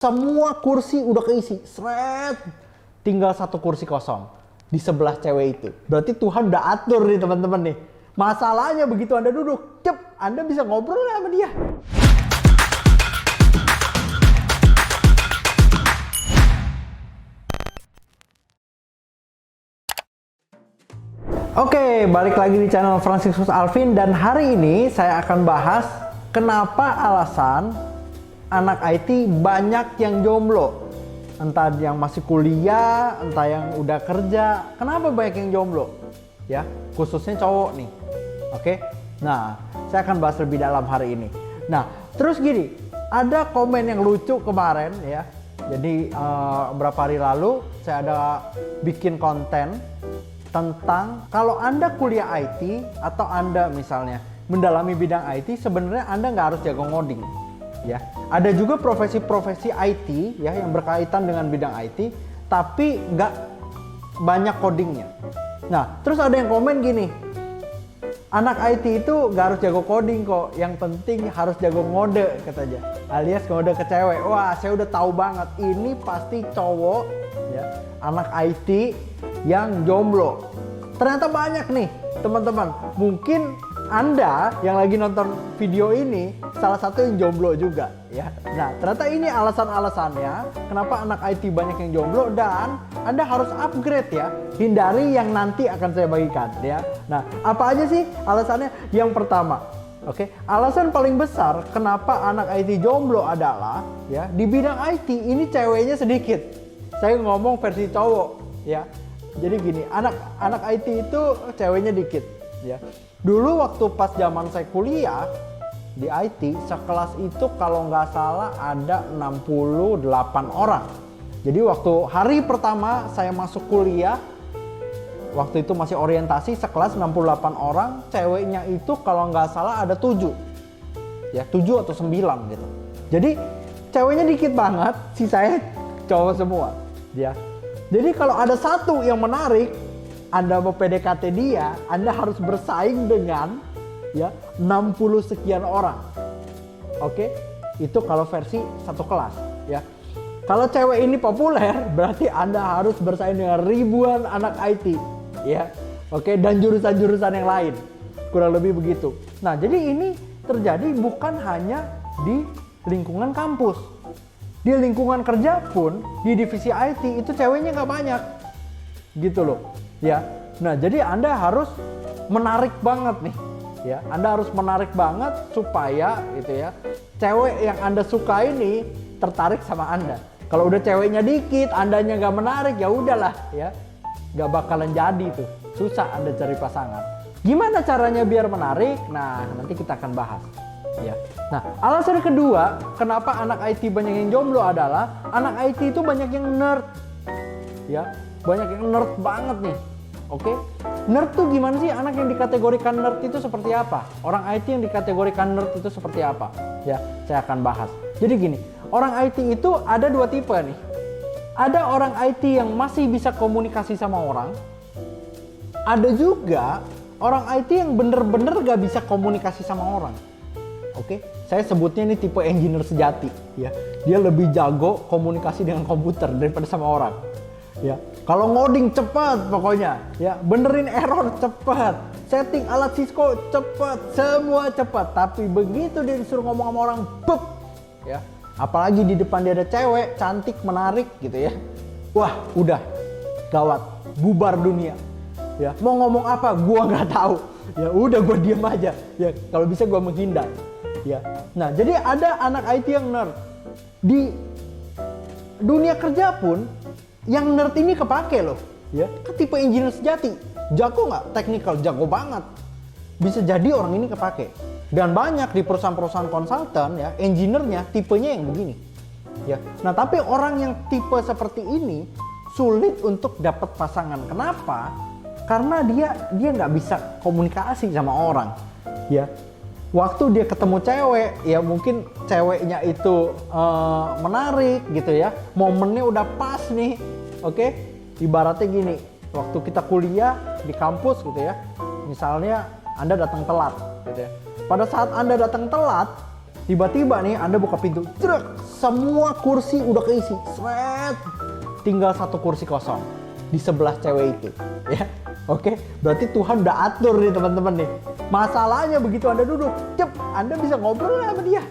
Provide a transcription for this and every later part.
Semua kursi udah keisi, seret. Tinggal satu kursi kosong di sebelah cewek itu. Berarti Tuhan udah atur nih teman-teman nih. Masalahnya begitu Anda duduk, Anda bisa ngobrol nggak sama dia? Oke, balik lagi di channel Franciscus Alvin, dan hari ini saya akan bahas kenapa alasan anak IT banyak yang jomblo. Entah yang masih kuliah, entah yang udah kerja. Kenapa banyak yang jomblo? Ya, khususnya cowok nih. Oke. Nah, saya akan bahas lebih dalam hari ini. Nah, terus gini, ada komen yang lucu kemarin ya. Jadi beberapa hari lalu saya ada bikin konten tentang kalau Anda kuliah IT atau Anda misalnya mendalami bidang IT, sebenarnya Anda nggak harus jago ngoding. Ya, ada juga profesi-profesi IT ya yang berkaitan dengan bidang IT, tapi nggak banyak codingnya. Nah, terus ada yang komen gini, anak IT itu nggak harus jago coding kok, yang penting harus jago ngode katanya, alias ngode ke cewek. Wah, saya udah tahu banget, ini pasti cowok ya, anak IT yang jomblo. Ternyata banyak nih teman-teman. Mungkin Anda yang lagi nonton video ini salah satu yang jomblo juga ya. Nah, ternyata ini alasan-alasannya kenapa anak IT banyak yang jomblo, dan Anda harus upgrade ya. Hindari yang nanti akan saya bagikan ya. Nah, apa aja sih alasannya? Yang pertama, alasan paling besar kenapa anak IT jomblo adalah ya, di bidang IT ini ceweknya sedikit. Saya ngomong versi cowok ya. Jadi gini, anak IT itu ceweknya dikit ya. Dulu waktu pas zaman saya kuliah di IT, sekelas itu kalau nggak salah ada 68 orang. Jadi waktu hari pertama saya masuk kuliah, waktu itu masih orientasi, sekelas 68 orang, ceweknya itu kalau nggak salah ada 7. Ya, 7 atau 9 gitu. Jadi ceweknya dikit banget, sisanya cowok semua. Ya. Jadi kalau ada satu yang menarik, Anda mau PDKT dia, Anda harus bersaing dengan ya 60 sekian orang. Oke, itu kalau versi satu kelas ya. Kalau cewek ini populer, berarti Anda harus bersaing dengan ribuan anak IT ya. Oke, dan jurusan-jurusan yang lain. Kurang lebih begitu. Nah, jadi ini terjadi bukan hanya di lingkungan kampus. Di lingkungan kerja pun, di divisi IT itu ceweknya nggak banyak. Gitu loh. Ya, nah jadi Anda harus menarik banget nih, ya. Anda harus menarik banget supaya gitu ya, cewek yang Anda suka ini tertarik sama Anda. Kalau udah ceweknya dikit, Andanya nggak menarik, ya udahlah, ya, nggak bakalan jadi tuh, susah Anda cari pasangan. Gimana caranya biar menarik? Nah, nanti kita akan bahas, ya. Nah, alasan kedua, kenapa anak IT banyak yang jomblo adalah anak IT itu banyak yang nerd, ya, banyak yang nerd banget nih. Oke, nerd tuh gimana sih? Anak yang dikategorikan nerd itu seperti apa? Orang IT yang dikategorikan nerd itu seperti apa? Ya, saya akan bahas. Jadi gini, orang IT itu ada dua tipe nih. Ada orang IT yang masih bisa komunikasi sama orang. Ada juga orang IT yang bener-bener gak bisa komunikasi sama orang. Oke, saya sebutnya ini tipe engineer sejati. Ya, dia lebih jago komunikasi dengan komputer daripada sama orang. Ya, kalau ngoding cepat pokoknya, ya, benerin error cepat, setting alat Cisco cepat, semua cepat. Tapi begitu dia disuruh ngomong sama orang, bup, ya, apalagi di depan dia ada cewek cantik menarik gitu ya, wah udah gawat, bubar dunia. Ya, mau ngomong apa, gua nggak tahu. Ya udah, gua diam aja. Ya, kalau bisa gua menghindar. Ya, nah jadi ada anak IT yang nerd. Di dunia kerja pun yang nerd ini kepake loh, ya. Kan tipe engineer sejati, jago nggak? Technical, jago banget. Bisa jadi orang ini kepake. Dan banyak di perusahaan-perusahaan konsultan ya, engineer-nya tipenya yang begini. Ya. Nah, tapi orang yang tipe seperti ini sulit untuk dapat pasangan. Kenapa? Karena dia nggak bisa komunikasi sama orang. Ya. Waktu dia ketemu cewek, ya mungkin ceweknya itu menarik gitu ya, momennya udah pas nih, oke? Ibaratnya gini, waktu kita kuliah di kampus gitu ya, misalnya Anda datang telat gitu ya. Pada saat Anda datang telat, Tiba-tiba nih Anda buka pintu, semua kursi udah keisi, seret. Tinggal satu kursi kosong di sebelah cewek itu, ya. Oke, berarti Tuhan udah atur nih teman-teman nih. Masalahnya begitu Anda duduk, Anda bisa ngobrol sama dia.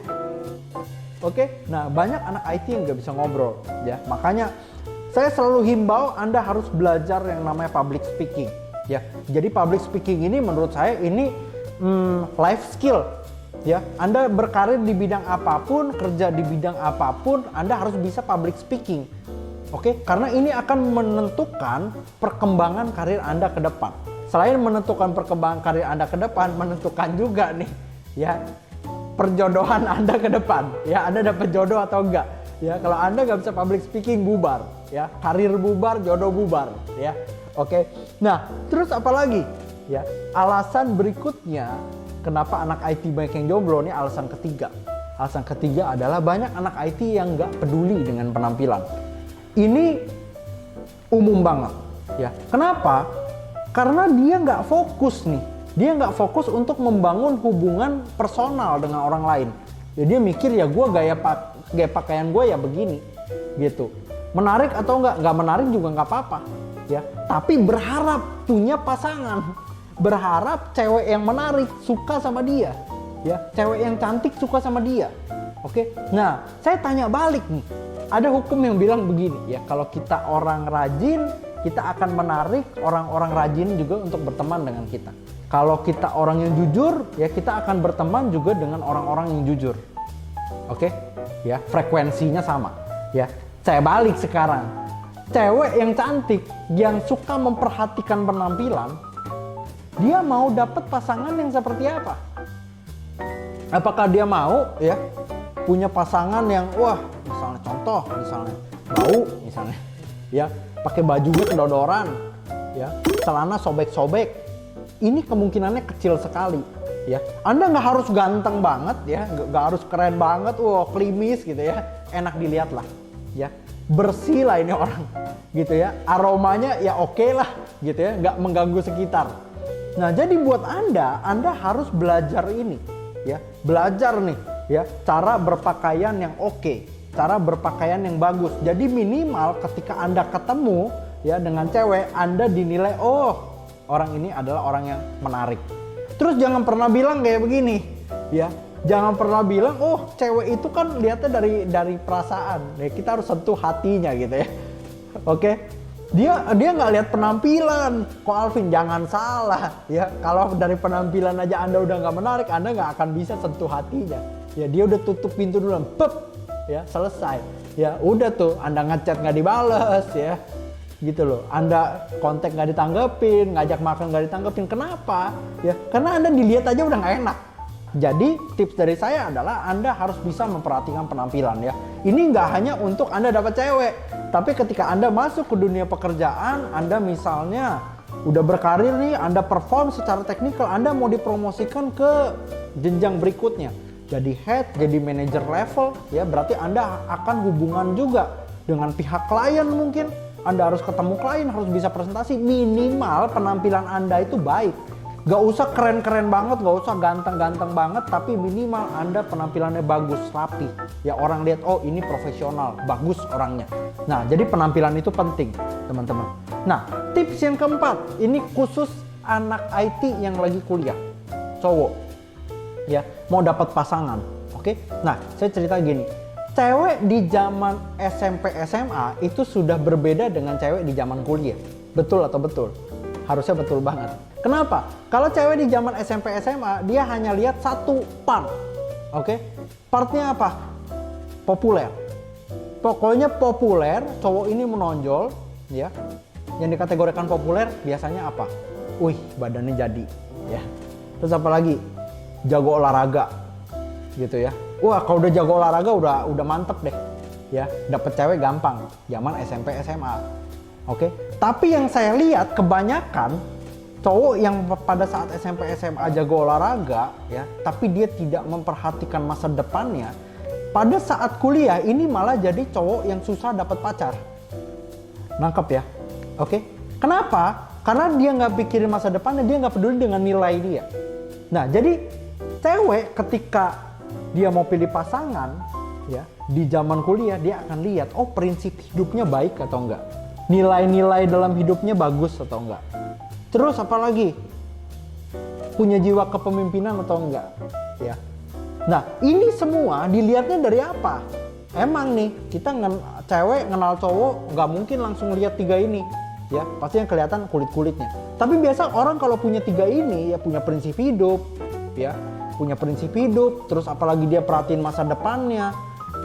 Oke, nah banyak anak IT yang nggak bisa ngobrol, ya. Makanya saya selalu himbau Anda harus belajar yang namanya public speaking, ya. Jadi public speaking ini menurut saya ini life skill, ya. Anda berkarir di bidang apapun, kerja di bidang apapun, Anda harus bisa public speaking. Oke, karena ini akan menentukan perkembangan karir Anda ke depan. Selain menentukan perkembangan karir Anda ke depan, menentukan juga nih, ya, perjodohan Anda ke depan. Ya, Anda dapat jodoh atau enggak. Ya, kalau Anda nggak bisa public speaking, bubar. Ya, karir bubar, jodoh bubar. Ya, oke. Nah, terus apa lagi? Ya, alasan berikutnya kenapa anak IT banyak yang jomblo nih, alasan ketiga. Alasan ketiga adalah banyak anak IT yang nggak peduli dengan penampilan. Ini umum banget, ya. Kenapa? Karena dia nggak fokus nih. Dia nggak fokus untuk membangun hubungan personal dengan orang lain. Ya dia mikir ya gue gaya pakaian gue ya begini, gitu. Menarik atau nggak menarik juga nggak apa-apa, ya. Tapi berharap punya pasangan, berharap cewek yang menarik suka sama dia, ya. Cewek yang cantik suka sama dia. Oke. Nah, saya tanya balik nih. Ada hukum yang bilang begini, ya, kalau kita orang rajin, kita akan menarik orang-orang rajin juga untuk berteman dengan kita. Kalau kita orang yang jujur, ya kita akan berteman juga dengan orang-orang yang jujur. Oke? Ya, frekuensinya sama, ya. Saya balik sekarang. Cewek yang cantik, yang suka memperhatikan penampilan, dia mau dapat pasangan yang seperti apa? Apakah dia mau, ya, punya pasangan yang misalnya contoh, misalnya bau, misalnya, ya, pakai bajunya kedodoran, ya, celana sobek-sobek, ini kemungkinannya kecil sekali, ya. Anda nggak harus ganteng banget, ya, nggak harus keren banget, klimis gitu ya, enak dilihat lah, ya, bersih lah ini orang, gitu ya, aromanya ya oke lah, gitu ya, nggak mengganggu sekitar. Nah, jadi buat Anda harus belajar ini, ya, belajar nih. Ya, cara berpakaian yang oke, cara berpakaian yang bagus. Jadi minimal ketika Anda ketemu, ya, dengan cewek, Anda dinilai, orang ini adalah orang yang menarik. Terus jangan pernah bilang kayak begini, ya. Jangan pernah bilang, cewek itu kan lihatnya dari perasaan. Ya, kita harus sentuh hatinya gitu ya. Oke. Dia nggak lihat penampilan. Kok Alvin, jangan salah, ya. Kalau dari penampilan aja Anda udah nggak menarik, Anda nggak akan bisa sentuh hatinya. Ya, dia udah tutup pintu dulu, ya, selesai. Ya, udah tuh, Anda ngechat nggak dibales, ya, gitu loh. Anda kontak nggak ditanggepin, ngajak makan nggak ditanggepin. Kenapa? Ya, karena Anda dilihat aja udah nggak enak. Jadi tips dari saya adalah Anda harus bisa memperhatikan penampilan, ya. Ini nggak hanya untuk Anda dapat cewek, tapi ketika Anda masuk ke dunia pekerjaan, Anda misalnya udah berkarir nih, Anda perform secara teknikal, Anda mau dipromosikan ke jenjang berikutnya. Jadi head, jadi manager level, ya, berarti Anda akan hubungan juga dengan pihak klien mungkin. Anda harus ketemu klien, harus bisa presentasi, minimal penampilan Anda itu baik. Gak usah keren-keren banget, gak usah ganteng-ganteng banget, tapi minimal Anda penampilannya bagus, rapi. Ya, orang lihat, ini profesional, bagus orangnya. Nah, jadi penampilan itu penting, teman-teman. Nah, tips yang keempat, ini khusus anak IT yang lagi kuliah, cowok. Ya, mau dapat pasangan, oke? Nah, saya cerita gini, cewek di zaman SMP SMA itu sudah berbeda dengan cewek di zaman kuliah. Betul atau betul? Harusnya betul banget. Kenapa? Kalau cewek di zaman SMP SMA, dia hanya lihat satu part, oke? Partnya apa? Populer. Pokoknya populer, cowok ini menonjol, ya. Yang dikategorikan populer biasanya apa? Badannya jadi, ya. Terus apa lagi? Jago olahraga, gitu ya. Kalau udah jago olahraga udah mantep deh, ya. Dapet cewek gampang. Zaman SMP SMA, oke. Tapi yang saya lihat kebanyakan cowok yang pada saat SMP SMA jago olahraga, ya, tapi dia tidak memperhatikan masa depannya. Pada saat kuliah ini malah jadi cowok yang susah dapat pacar. Nangkep ya, oke? Kenapa? Karena dia nggak pikirin masa depannya, dia nggak peduli dengan nilai dia. Nah, jadi cewek ketika dia mau pilih pasangan, ya, di zaman kuliah dia akan lihat, oh prinsip hidupnya baik atau enggak, nilai-nilai dalam hidupnya bagus atau enggak. Terus apalagi, punya jiwa kepemimpinan atau enggak, ya. Nah, ini semua dilihatnya dari apa? Emang nih, kita cewek kenal cowok nggak mungkin langsung lihat 3 ini, ya. Pasti yang kelihatan kulit-kulitnya. Tapi biasa orang kalau punya 3 ini, ya punya prinsip hidup, ya, punya prinsip hidup, terus apalagi dia perhatiin masa depannya,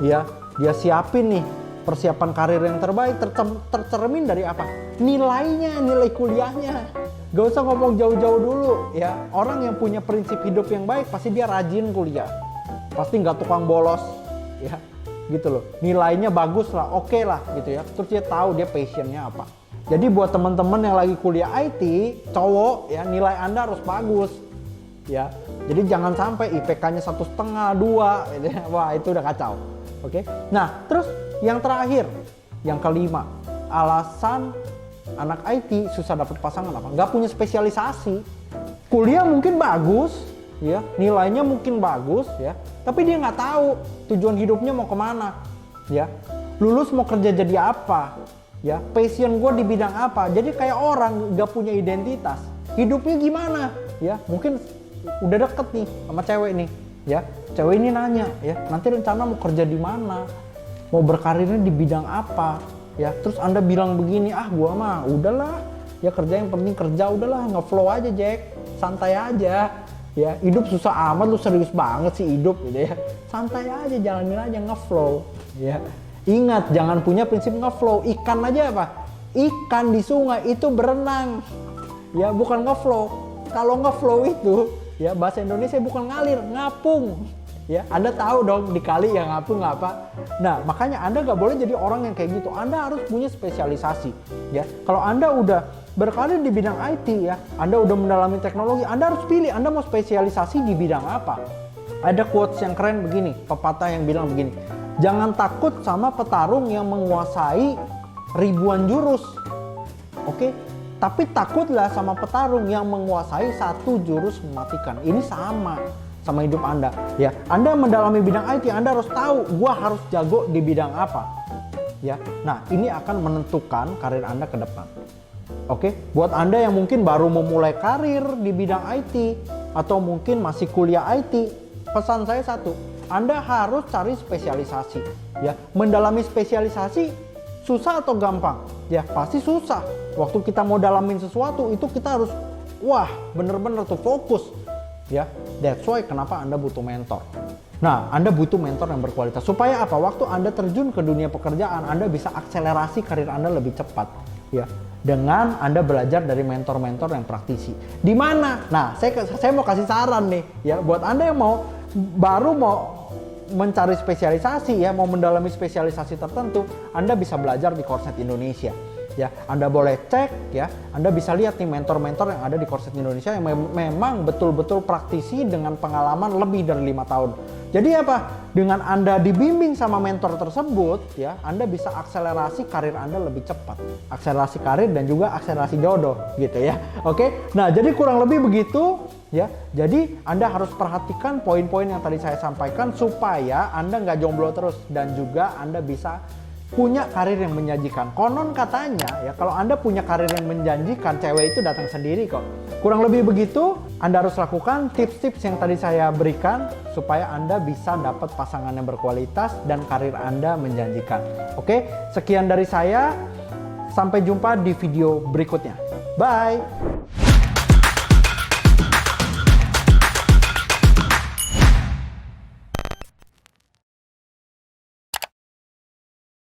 ya, dia siapin nih persiapan karir yang terbaik, tercermin dari apa? Nilainya, nilai kuliahnya. Gak usah ngomong jauh-jauh dulu, ya. Orang yang punya prinsip hidup yang baik pasti dia rajin kuliah, pasti nggak tukang bolos, ya, gitu loh. Nilainya bagus lah, oke lah, gitu ya. Terus dia tahu dia passionnya apa. Jadi buat teman-teman yang lagi kuliah IT, cowok, ya, nilai Anda harus bagus, ya. Jadi jangan sampai IPK-nya 1,5, 2, gitu ya. Wah, itu udah kacau. Oke. Nah, terus yang terakhir, yang kelima, alasan anak IT susah dapat pasangan apa? Nggak punya spesialisasi. Kuliah mungkin bagus, ya, nilainya mungkin bagus, ya, tapi dia nggak tahu tujuan hidupnya mau kemana, ya. Lulus mau kerja jadi apa, ya, passion gue di bidang apa. Jadi kayak orang nggak punya identitas, hidupnya gimana, ya. Mungkin udah deket nih sama cewek nih, ya, cewek ini nanya, ya, nanti rencana mau kerja di mana, mau berkarirnya di bidang apa, ya. Terus Anda bilang begini, ah gua mah udahlah, ya kerja yang penting kerja, udahlah ngeflow aja Jack, santai aja, ya. Hidup susah amat, lu serius banget sih hidup, gitu ya. Santai aja, jalanin aja, ngeflow, ya. Ingat, jangan punya prinsip ngeflow. Ikan aja apa? Ikan di sungai itu berenang, ya, bukan ngeflow. Kalau ngeflow itu, ya, bahasa Indonesia bukan ngalir, ngapung, ya. Anda tahu dong di kali yang ngapung apa. Nah, makanya Anda nggak boleh jadi orang yang kayak gitu. Anda harus punya spesialisasi, ya. Kalau Anda udah berkarir di bidang IT, ya, Anda udah mendalami teknologi, Anda harus pilih Anda mau spesialisasi di bidang apa. Ada quotes yang keren begini, pepatah yang bilang begini, jangan takut sama petarung yang menguasai ribuan jurus, oke? Tapi takutlah sama petarung yang menguasai 1 jurus mematikan. Ini sama hidup Anda, ya. Anda mendalami bidang IT, Anda harus tahu, gua harus jago di bidang apa, ya. Nah, ini akan menentukan karir Anda ke depan. Oke, buat Anda yang mungkin baru memulai karir di bidang IT atau mungkin masih kuliah IT, pesan saya satu, Anda harus cari spesialisasi, ya. Mendalami spesialisasi susah atau gampang? Ya, pasti susah. Waktu kita mau dalamin sesuatu itu kita harus, wah, bener-bener tuh fokus, ya. That's why kenapa Anda butuh mentor. Nah, Anda butuh mentor yang berkualitas. Supaya apa? Waktu Anda terjun ke dunia pekerjaan, Anda bisa akselerasi karir Anda lebih cepat, ya. Dengan Anda belajar dari mentor-mentor yang praktisi. Di mana? Nah, saya mau kasih saran nih, ya, buat Anda yang baru mau mencari spesialisasi, ya, mau mendalami spesialisasi tertentu, Anda bisa belajar di Coursenet Indonesia. Ya, Anda boleh cek, ya, Anda bisa lihat nih mentor-mentor yang ada di Coursenet Indonesia yang memang betul-betul praktisi dengan pengalaman lebih dari 5 tahun. Jadi apa? Dengan Anda dibimbing sama mentor tersebut, ya, Anda bisa akselerasi karir Anda lebih cepat. Akselerasi karir dan juga akselerasi jodoh, gitu ya. Oke? Nah, jadi kurang lebih begitu, ya. Jadi Anda harus perhatikan poin-poin yang tadi saya sampaikan supaya Anda nggak jomblo terus dan juga Anda bisa punya karir yang menjanjikan. Konon katanya, ya, kalau Anda punya karir yang menjanjikan, cewek itu datang sendiri kok. Kurang lebih begitu, Anda harus lakukan tips-tips yang tadi saya berikan supaya Anda bisa dapat pasangan yang berkualitas dan karir Anda menjanjikan. Oke, sekian dari saya. Sampai jumpa di video berikutnya. Bye!